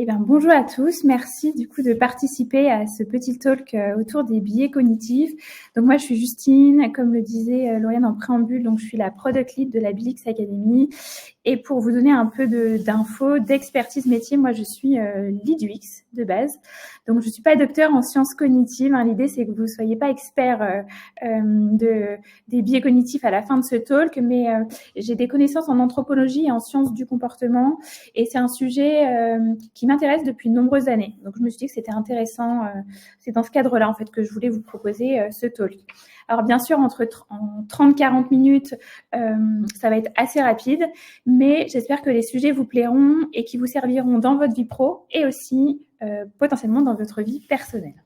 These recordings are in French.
Eh bien, bonjour à tous. Merci du coup de participer à ce petit talk autour des biais cognitifs. Donc moi, je suis Justine, comme le disait Lauriane en préambule, donc je suis la Product Lead de la Bilix Academy. Et pour vous donner un peu d'infos, d'expertise métier, moi je suis lead UX de base. Donc je suis pas docteur en sciences cognitives. Hein. L'idée c'est que vous soyez pas expert des biais cognitifs à la fin de ce talk, mais j'ai des connaissances en anthropologie et en sciences du comportement. Et c'est un sujet qui m'intéresse depuis de nombreuses années. Donc je me suis dit que c'était intéressant. C'est dans ce cadre-là en fait que je voulais vous proposer ce talk. Alors bien sûr, en 30-40 minutes, ça va être assez rapide, mais j'espère que les sujets vous plairont et qui vous serviront dans votre vie pro et aussi potentiellement dans votre vie personnelle.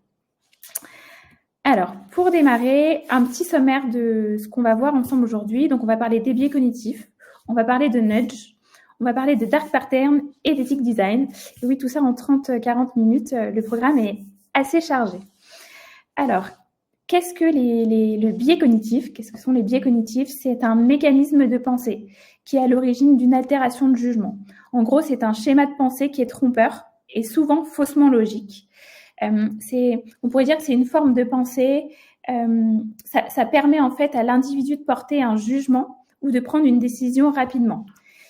Alors, pour démarrer, un petit sommaire de ce qu'on va voir ensemble aujourd'hui. Donc, on va parler des biais cognitifs, on va parler de nudge, on va parler de dark pattern et d'éthique design. Et oui, tout ça en 30-40 minutes. Le programme est assez chargé. Alors, qu'est-ce que le biais cognitif? Qu'est-ce que sont les biais cognitifs? C'est un mécanisme de pensée qui est à l'origine d'une altération de jugement. En gros, c'est un schéma de pensée qui est trompeur et souvent faussement logique. On pourrait dire que c'est une forme de pensée. Ça permet en fait à l'individu de porter un jugement ou de prendre une décision rapidement.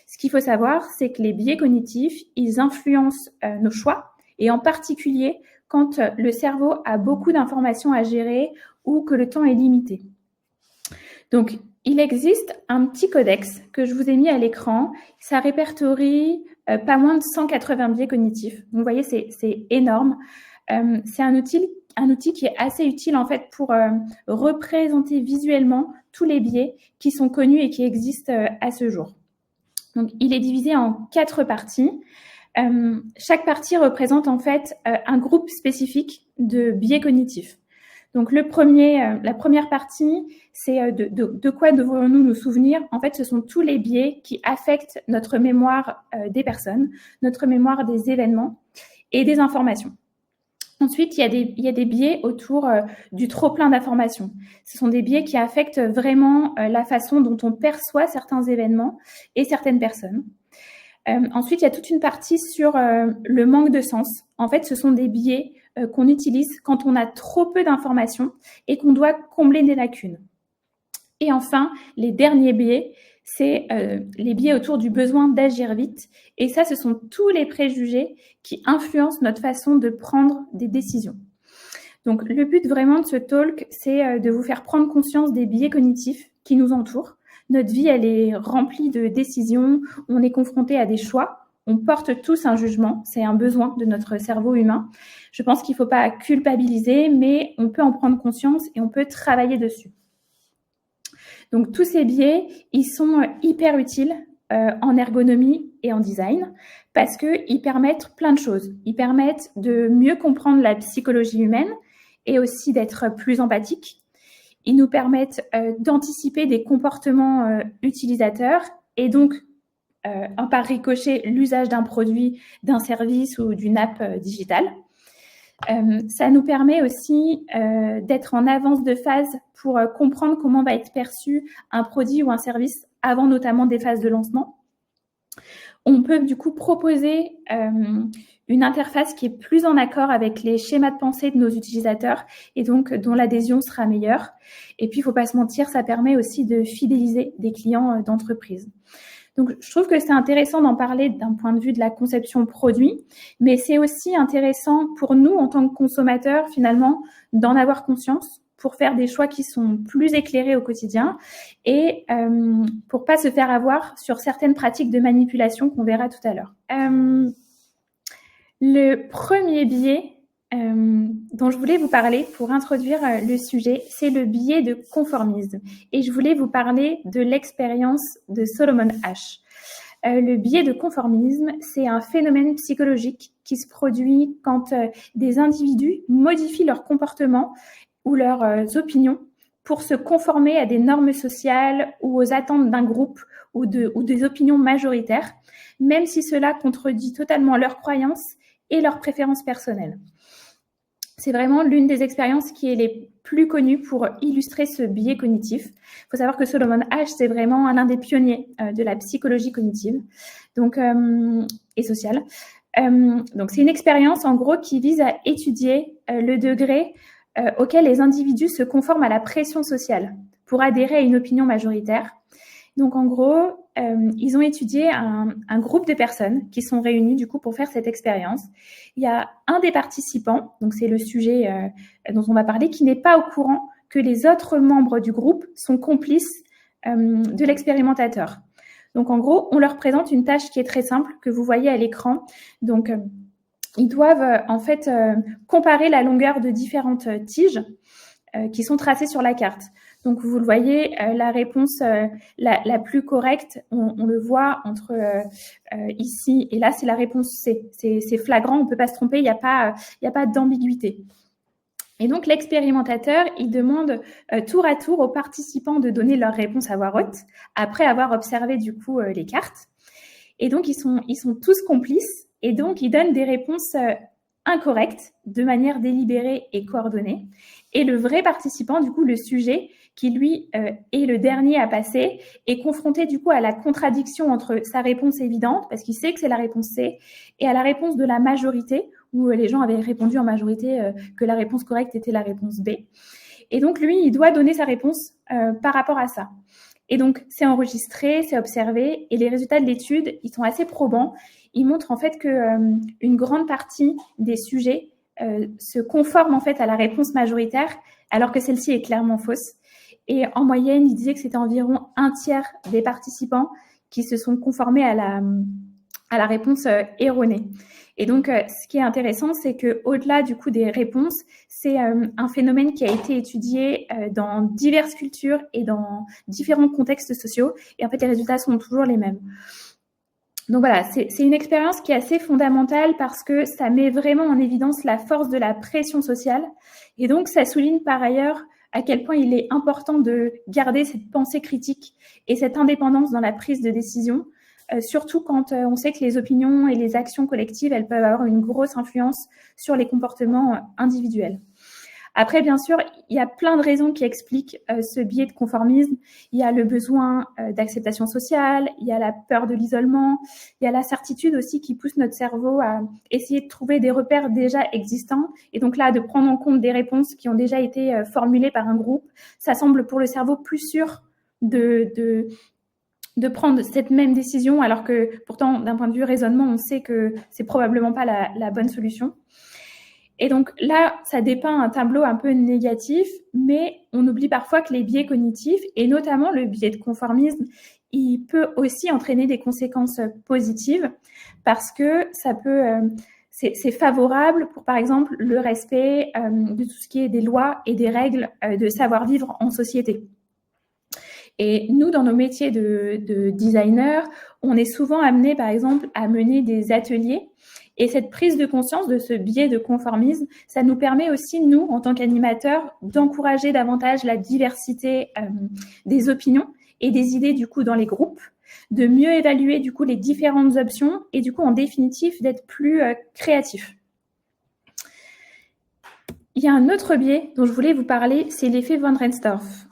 Ce qu'il faut savoir, c'est que les biais cognitifs, ils influencent nos choix et en particulier quand le cerveau a beaucoup d'informations à gérer ou que le temps est limité. Donc, il existe un petit codex que je vous ai mis à l'écran. Ça répertorie pas moins de 180 biais cognitifs. Donc, vous voyez, c'est énorme. C'est un outil qui est assez utile en fait pour représenter visuellement tous les biais qui sont connus et qui existent à ce jour. Donc, il est divisé en 4 parties. Chaque partie représente en fait un groupe spécifique de biais cognitifs. Donc la première partie, c'est de quoi devrions-nous nous souvenir? En fait, ce sont tous les biais qui affectent notre mémoire des personnes, notre mémoire des événements et des informations. Ensuite, il y a des biais autour du trop-plein d'informations. Ce sont des biais qui affectent vraiment la façon dont on perçoit certains événements et certaines personnes. Ensuite, il y a toute une partie sur le manque de sens. En fait, ce sont des biais qu'on utilise quand on a trop peu d'informations et qu'on doit combler des lacunes. Et enfin, les derniers biais, c'est les biais autour du besoin d'agir vite. Et ça, ce sont tous les préjugés qui influencent notre façon de prendre des décisions. Donc, le but vraiment de ce talk, c'est de vous faire prendre conscience des biais cognitifs qui nous entourent. Notre vie, elle est remplie de décisions, on est confronté à des choix, on porte tous un jugement, c'est un besoin de notre cerveau humain. Je pense qu'il ne faut pas culpabiliser, mais on peut en prendre conscience et on peut travailler dessus. Donc tous ces biais, ils sont hyper utiles en ergonomie et en design parce qu'ils permettent plein de choses. Ils permettent de mieux comprendre la psychologie humaine et aussi d'être plus empathique. Ils nous permettent d'anticiper des comportements utilisateurs et donc, par ricochet, l'usage d'un produit, d'un service ou d'une app digitale. Ça nous permet aussi d'être en avance de phase pour comprendre comment va être perçu un produit ou un service avant notamment des phases de lancement. On peut du coup proposer une interface qui est plus en accord avec les schémas de pensée de nos utilisateurs et donc dont l'adhésion sera meilleure. Et puis, il ne faut pas se mentir, ça permet aussi de fidéliser des clients d'entreprise. Donc, je trouve que c'est intéressant d'en parler d'un point de vue de la conception produit, mais c'est aussi intéressant pour nous, en tant que consommateurs, finalement, d'en avoir conscience pour faire des choix qui sont plus éclairés au quotidien et pour pas se faire avoir sur certaines pratiques de manipulation qu'on verra tout à l'heure. Le premier biais dont je voulais vous parler pour introduire le sujet, c'est le biais de conformisme. Et je voulais vous parler de l'expérience de Solomon Asch. Le biais de conformisme, c'est un phénomène psychologique qui se produit quand des individus modifient leur comportement ou leurs opinions pour se conformer à des normes sociales ou aux attentes d'un groupe ou des opinions majoritaires, même si cela contredit totalement leurs croyances et leurs préférences personnelles. C'est vraiment l'une des expériences qui est les plus connues pour illustrer ce biais cognitif. Il faut savoir que Solomon Asch, c'est vraiment l'un des pionniers de la psychologie cognitive et sociale. Donc, c'est une expérience, en gros, qui vise à étudier le degré auquel les individus se conforment à la pression sociale pour adhérer à une opinion majoritaire. Donc, en gros, ils ont étudié un groupe de personnes qui sont réunies, du coup, pour faire cette expérience. Il y a un des participants, donc c'est le sujet dont on va parler, qui n'est pas au courant que les autres membres du groupe sont complices de l'expérimentateur. Donc, en gros, on leur présente une tâche qui est très simple, que vous voyez à l'écran. Donc, ils doivent en fait comparer la longueur de différentes tiges qui sont tracées sur la carte. Donc, vous le voyez, la réponse la plus correcte, on le voit entre ici et là, c'est la réponse C. C'est flagrant, on ne peut pas se tromper, il n'y a pas d'ambiguïté. Et donc, l'expérimentateur, il demande tour à tour aux participants de donner leur réponse à voix haute, après avoir observé du coup les cartes. Et donc, ils sont tous complices, et donc, ils donnent des réponses incorrectes, de manière délibérée et coordonnée. Et le vrai participant, du coup, le sujet, qui lui est le dernier à passer, est confronté du coup à la contradiction entre sa réponse évidente, parce qu'il sait que c'est la réponse C, et à la réponse de la majorité, où les gens avaient répondu en majorité que la réponse correcte était la réponse B. Et donc, lui, il doit donner sa réponse par rapport à ça. Et donc, c'est enregistré, c'est observé, et les résultats de l'étude, ils sont assez probants. Ils montrent en fait que une grande partie des sujets se conforment en fait à la réponse majoritaire, alors que celle-ci est clairement fausse. Et en moyenne, ils disaient que c'était environ un tiers des participants qui se sont conformés à la réponse erronée. Et donc, ce qui est intéressant, c'est que au-delà du coup des réponses, c'est un phénomène qui a été étudié dans diverses cultures et dans différents contextes sociaux. Et en fait, les résultats sont toujours les mêmes. Donc voilà, c'est une expérience qui est assez fondamentale parce que ça met vraiment en évidence la force de la pression sociale. Et donc, ça souligne par ailleurs à quel point il est important de garder cette pensée critique et cette indépendance dans la prise de décision, surtout quand on sait que les opinions et les actions collectives, elles peuvent avoir une grosse influence sur les comportements individuels. Après, bien sûr, il y a plein de raisons qui expliquent ce biais de conformisme. Il y a le besoin d'acceptation sociale, il y a la peur de l'isolement, il y a la certitude aussi qui pousse notre cerveau à essayer de trouver des repères déjà existants. Et donc là, de prendre en compte des réponses qui ont déjà été formulées par un groupe, ça semble pour le cerveau plus sûr de prendre cette même décision, alors que pourtant, d'un point de vue raisonnement, on sait que c'est probablement pas la bonne solution. Et donc là, ça dépeint un tableau un peu négatif, mais on oublie parfois que les biais cognitifs, et notamment le biais de conformisme, il peut aussi entraîner des conséquences positives parce que ça peut, c'est favorable pour, par exemple, le respect de tout ce qui est des lois et des règles de savoir-vivre en société. Et nous, dans nos métiers de designer, on est souvent amené, par exemple, à mener des ateliers. Et cette prise de conscience de ce biais de conformisme, ça nous permet aussi, nous, en tant qu'animateurs, d'encourager davantage la diversité des opinions et des idées, du coup, dans les groupes, de mieux évaluer, du coup, les différentes options et, du coup, en définitive, d'être plus créatifs. Il y a un autre biais dont je voulais vous parler, c'est l'effet von Reinsdorf.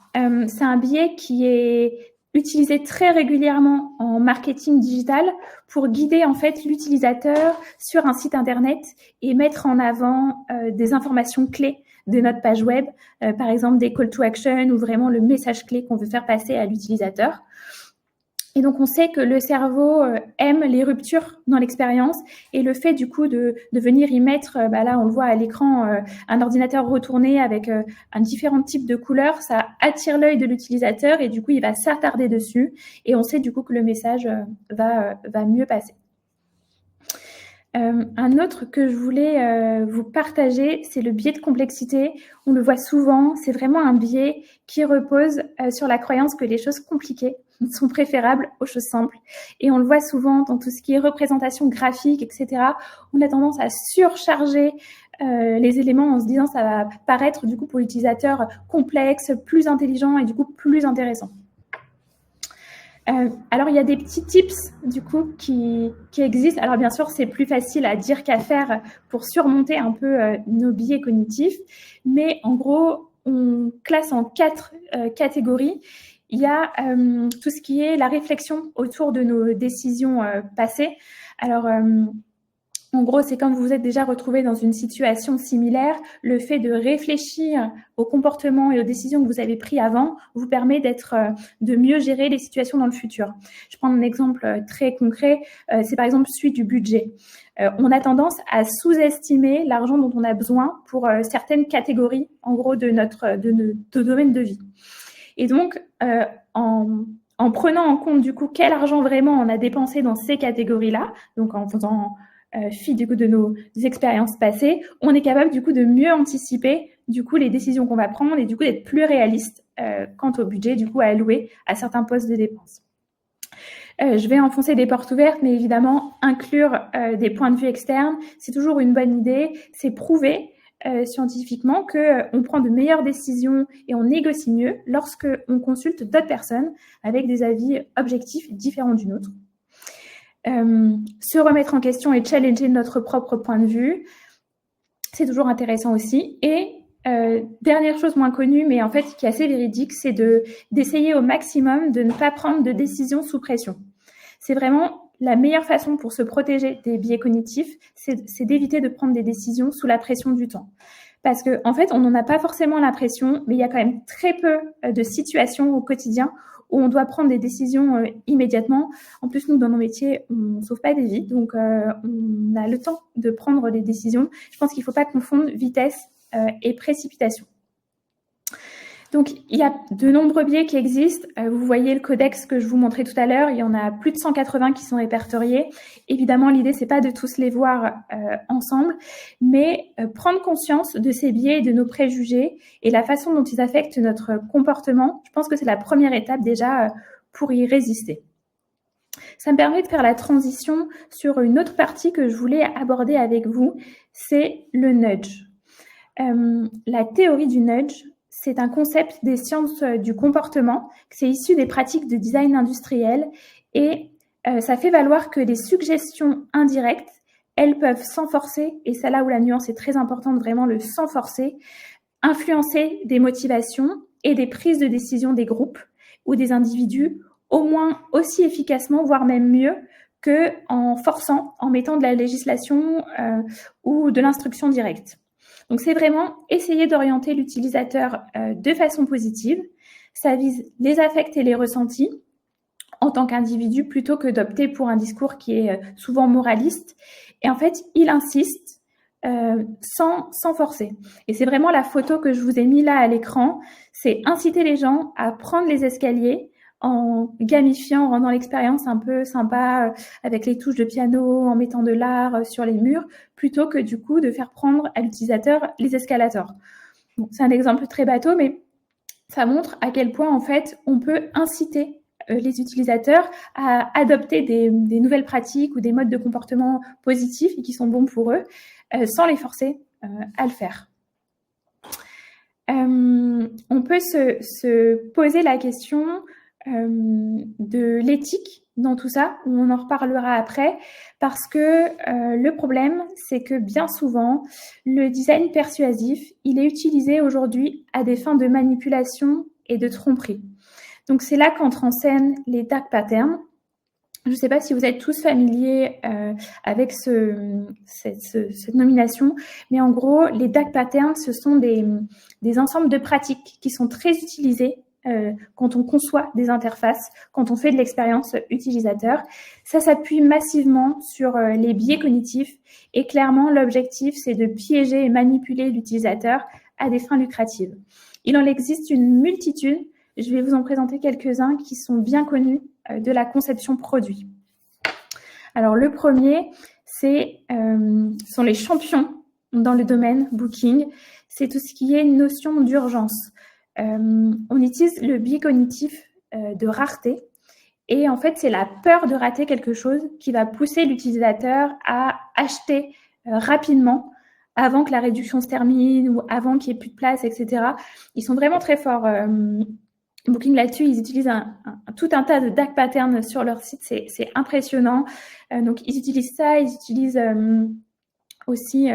C'est un biais qui est utilisé très régulièrement en marketing digital pour guider en fait l'utilisateur sur un site internet et mettre en avant des informations clés de notre page web, par exemple des call to action ou vraiment le message clé qu'on veut faire passer à l'utilisateur. Et donc, on sait que le cerveau aime les ruptures dans l'expérience et le fait du coup de venir y mettre, là on le voit à l'écran, un ordinateur retourné avec un différent type de couleurs, ça attire l'œil de l'utilisateur et du coup il va s'attarder dessus et on sait du coup que le message va mieux passer. Un autre que je voulais vous partager, c'est le biais de complexité. On le voit souvent, c'est vraiment un biais qui repose sur la croyance que les choses compliquées sont préférables aux choses simples. Et on le voit souvent dans tout ce qui est représentation graphique, etc. On a tendance à surcharger les éléments en se disant ça va paraître du coup pour l'utilisateur complexe, plus intelligent et du coup plus intéressant. Alors, il y a des petits tips, du coup, qui existent. Alors, bien sûr, c'est plus facile à dire qu'à faire pour surmonter un peu nos biais cognitifs. Mais en gros, on classe en 4 catégories. Il y a tout ce qui est la réflexion autour de nos décisions passées. Alors, En gros, c'est quand vous vous êtes déjà retrouvé dans une situation similaire, le fait de réfléchir aux comportements et aux décisions que vous avez pris avant vous permet de mieux gérer les situations dans le futur. Je prends un exemple très concret, c'est par exemple celui du budget. On a tendance à sous-estimer l'argent dont on a besoin pour certaines catégories, en gros, de notre domaine de vie. Et donc, en prenant en compte du coup quel argent vraiment on a dépensé dans ces catégories-là, donc en faisant fi du coup de nos expériences passées, on est capable du coup de mieux anticiper du coup les décisions qu'on va prendre et du coup d'être plus réaliste quant au budget du coup à allouer à certains postes de dépenses. Je vais enfoncer des portes ouvertes, mais évidemment inclure des points de vue externes, c'est toujours une bonne idée. C'est prouvé scientifiquement qu'on prend de meilleures décisions et on négocie mieux lorsque on consulte d'autres personnes avec des avis objectifs différents du nôtre. Se remettre en question et challenger notre propre point de vue, c'est toujours intéressant aussi. Et dernière chose moins connue, mais en fait qui est assez véridique, c'est d'essayer au maximum de ne pas prendre de décisions sous pression. C'est vraiment la meilleure façon pour se protéger des biais cognitifs, c'est d'éviter de prendre des décisions sous la pression du temps. Parce que en fait, on n'en a pas forcément l'impression, mais il y a quand même très peu de situations au quotidien où on doit prendre des décisions immédiatement. En plus, nous, dans nos métiers, on ne sauve pas des vies, donc on a le temps de prendre des décisions. Je pense qu'il ne faut pas confondre vitesse et précipitation. Donc, il y a de nombreux biais qui existent. Vous voyez le codex que je vous montrais tout à l'heure. Il y en a plus de 180 qui sont répertoriés. Évidemment, l'idée, c'est pas de tous les voir ensemble, mais prendre conscience de ces biais et de nos préjugés et la façon dont ils affectent notre comportement. Je pense que c'est la première étape déjà pour y résister. Ça me permet de faire la transition sur une autre partie que je voulais aborder avec vous, c'est le nudge. La théorie du nudge, c'est un concept des sciences du comportement, c'est issu des pratiques de design industriel et ça fait valoir que les suggestions indirectes, elles peuvent sans forcer, et c'est là où la nuance est très importante, vraiment le sans forcer, influencer des motivations et des prises de décision des groupes ou des individus au moins aussi efficacement, voire même mieux, qu'en forçant, en mettant de la législation ou de l'instruction directe. Donc, c'est vraiment essayer d'orienter l'utilisateur de façon positive. Ça vise les affects et les ressentis en tant qu'individu plutôt que d'opter pour un discours qui est souvent moraliste. Et en fait, il insiste sans forcer. Et c'est vraiment la photo que je vous ai mis là à l'écran. C'est inciter les gens à prendre les escaliers en gamifiant, en rendant l'expérience un peu sympa avec les touches de piano, en mettant de l'art sur les murs, plutôt que du coup de faire prendre à l'utilisateur les escalators. Bon, c'est un exemple très bateau, mais ça montre à quel point en fait on peut inciter les utilisateurs à adopter des nouvelles pratiques ou des modes de comportement positifs et qui sont bons pour eux, sans les forcer à le faire. On peut se poser la question de l'éthique dans tout ça, où on en reparlera après, parce que le problème, c'est que bien souvent, le design persuasif, il est utilisé aujourd'hui à des fins de manipulation et de tromperie. Donc c'est là qu'entrent en scène les dark patterns. Je ne sais pas si vous êtes tous familiers avec cette nomination, mais en gros, les dark patterns, ce sont des ensembles de pratiques qui sont très utilisées quand on conçoit des interfaces, quand on fait de l'expérience utilisateur. Ça s'appuie massivement sur les biais cognitifs et clairement, l'objectif, c'est de piéger et manipuler l'utilisateur à des fins lucratives. Il en existe une multitude. Je vais vous en présenter quelques-uns qui sont bien connus de la conception produit. Alors, le premier, sont les champions dans le domaine booking. C'est tout ce qui est notion d'urgence. On utilise le biais cognitif de rareté. Et en fait, c'est la peur de rater quelque chose qui va pousser l'utilisateur à acheter rapidement avant que la réduction se termine ou avant qu'il n'y ait plus de place, etc. Ils sont vraiment très forts. Booking là-dessus, ils utilisent tout un tas de dark patterns sur leur site, c'est impressionnant. Donc, ils utilisent ça, ils utilisent aussi,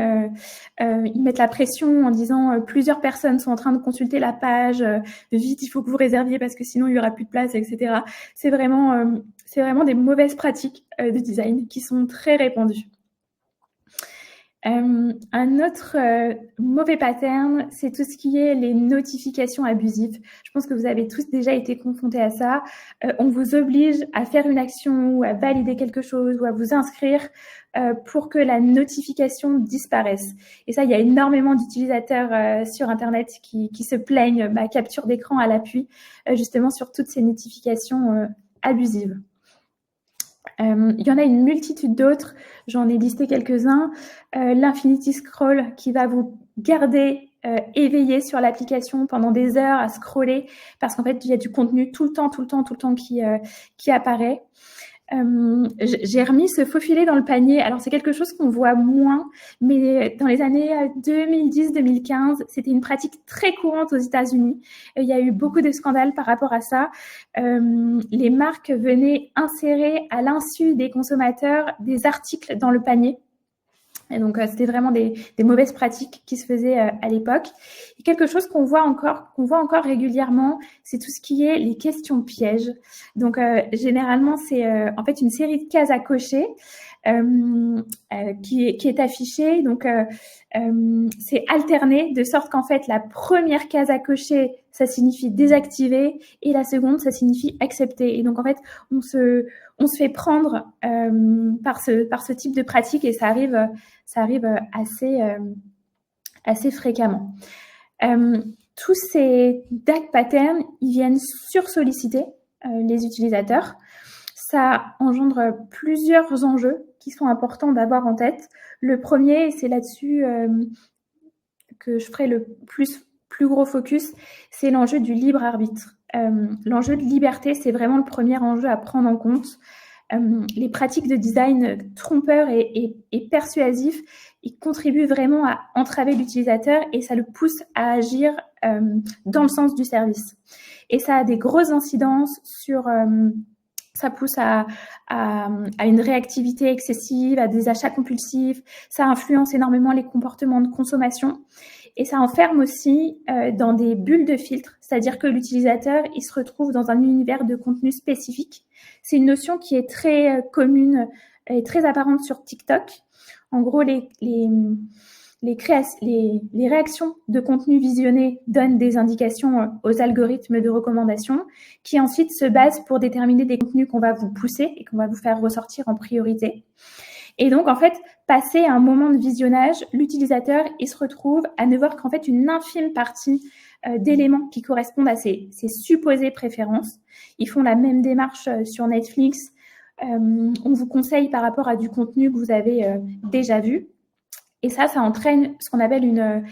ils mettent la pression en disant plusieurs personnes sont en train de consulter la page, vite, il faut que vous réserviez parce que sinon il y aura plus de place, etc. C'est vraiment des mauvaises pratiques de design qui sont très répandues. Un autre mauvais pattern, c'est tout ce qui est les notifications abusives. Je pense que vous avez tous déjà été confrontés à ça. On vous oblige à faire une action ou à valider quelque chose ou à vous inscrire pour que la notification disparaisse. Et ça, il y a énormément d'utilisateurs sur Internet qui se plaignent, capture d'écran à l'appui, justement sur toutes ces notifications abusives. Il y en a une multitude d'autres, j'en ai listé quelques-uns. L'infinity scroll qui va vous garder éveillé sur l'application pendant des heures à scroller parce qu'en fait, il y a du contenu tout le temps qui apparaît. J'ai remis se faufiler dans le panier. Alors, c'est quelque chose qu'on voit moins, mais dans les années 2010-2015, c'était une pratique très courante aux États-Unis. Il y a eu beaucoup de scandales par rapport à ça. Les marques venaient insérer à l'insu des consommateurs des articles dans le panier. Et donc, c'était vraiment des mauvaises pratiques qui se faisaient à l'époque. Et quelque chose qu'on voit encore régulièrement, c'est tout ce qui est les questions pièges. Donc, généralement, c'est en fait une série de cases à cocher qui est affichée. Donc, c'est alterné de sorte qu'en fait, la première case à cocher, ça signifie désactiver, et la seconde, ça signifie accepter. Et donc, en fait, on se fait prendre par ce type de pratique, et ça arrive assez fréquemment. Tous ces dark patterns, ils viennent sursolliciter les utilisateurs. Ça engendre plusieurs enjeux qui sont importants d'avoir en tête. Le premier, c'est là-dessus que je ferai le plus gros focus, c'est l'enjeu du libre arbitre. L'enjeu de liberté, c'est vraiment le premier enjeu à prendre en compte. Les pratiques de design trompeurs et persuasifs, ils contribuent vraiment à entraver l'utilisateur et ça le pousse à agir dans le sens du service. Et ça a des grosses incidences sur... ça pousse à une réactivité excessive, à des achats compulsifs. Ça influence énormément les comportements de consommation. Et ça enferme aussi dans des bulles de filtre, c'est-à-dire que l'utilisateur, il se retrouve dans un univers de contenu spécifique. C'est une notion qui est très commune et très apparente sur TikTok. En gros, les réactions de contenu visionné donnent des indications aux algorithmes de recommandation qui ensuite se basent pour déterminer des contenus qu'on va vous pousser et qu'on va vous faire ressortir en priorité. Et donc, en fait, passé un moment de visionnage, l'utilisateur, il se retrouve à ne voir qu'en fait une infime partie d'éléments qui correspondent à ses supposées préférences. Ils font la même démarche sur Netflix. On vous conseille par rapport à du contenu que vous avez déjà vu. Et ça entraîne ce qu'on appelle une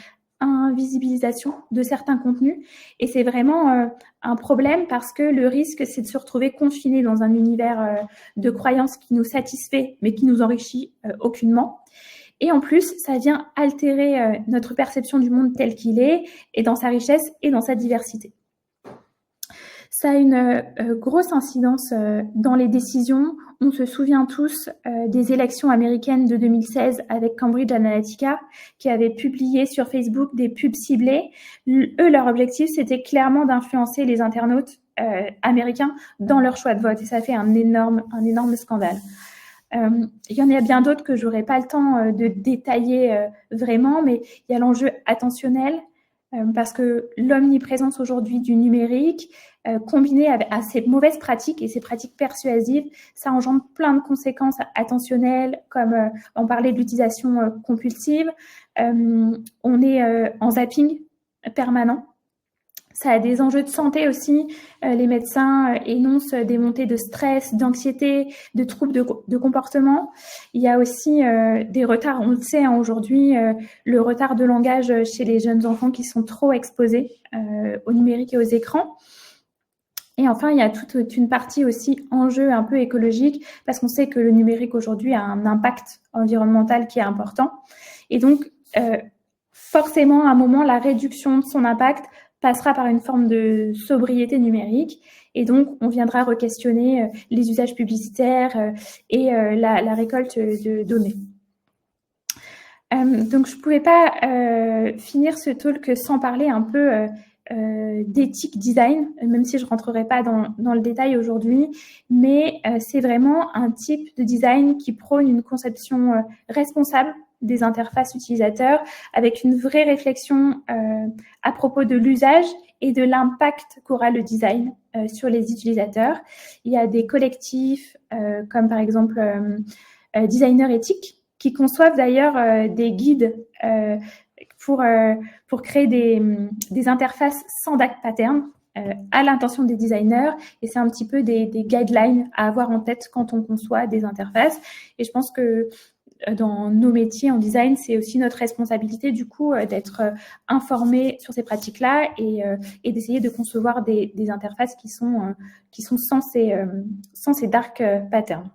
invisibilisation de certains contenus. Et c'est vraiment un problème parce que le risque, c'est de se retrouver confiné dans un univers de croyances qui nous satisfait, mais qui nous enrichit aucunement. Et en plus, ça vient altérer notre perception du monde tel qu'il est, et dans sa richesse et dans sa diversité. Ça a une grosse incidence dans les décisions. On se souvient tous des élections américaines de 2016 avec Cambridge Analytica qui avait publié sur Facebook des pubs ciblées. Eux, leur objectif, c'était clairement d'influencer les internautes américains dans leur choix de vote. Et ça fait un énorme scandale. Il y en a bien d'autres que j'aurais pas le temps de détailler vraiment, mais il y a l'enjeu attentionnel parce que l'omniprésence aujourd'hui du numérique, combiné à ces mauvaises pratiques et ces pratiques persuasives, ça engendre plein de conséquences attentionnelles, comme on parlait de l'utilisation compulsive. On est en zapping permanent. Ça a des enjeux de santé aussi. Les médecins énoncent des montées de stress, d'anxiété, de troubles de comportement. Il y a aussi des retards, on le sait aujourd'hui, le retard de langage chez les jeunes enfants qui sont trop exposés au numérique et aux écrans. Et enfin, il y a toute une partie aussi enjeu un peu écologique, parce qu'on sait que le numérique aujourd'hui a un impact environnemental qui est important. Et donc, forcément, à un moment, la réduction de son impact passera par une forme de sobriété numérique. Et donc, on viendra re-questionner les usages publicitaires et la récolte de données. Donc, je ne pouvais pas finir ce talk sans parler un peu d'éthique design, même si je ne rentrerai pas dans le détail aujourd'hui, mais c'est vraiment un type de design qui prône une conception responsable des interfaces utilisateurs avec une vraie réflexion à propos de l'usage et de l'impact qu'aura le design sur les utilisateurs. Il y a des collectifs comme par exemple Designers éthiques qui conçoivent d'ailleurs des guides pour créer des interfaces sans dark pattern à l'intention des designers, et c'est un petit peu des guidelines à avoir en tête quand on conçoit des interfaces. Et je pense que dans nos métiers en design, c'est aussi notre responsabilité du coup d'être informés sur ces pratiques-là et d'essayer de concevoir des interfaces qui sont sans ces dark patterns.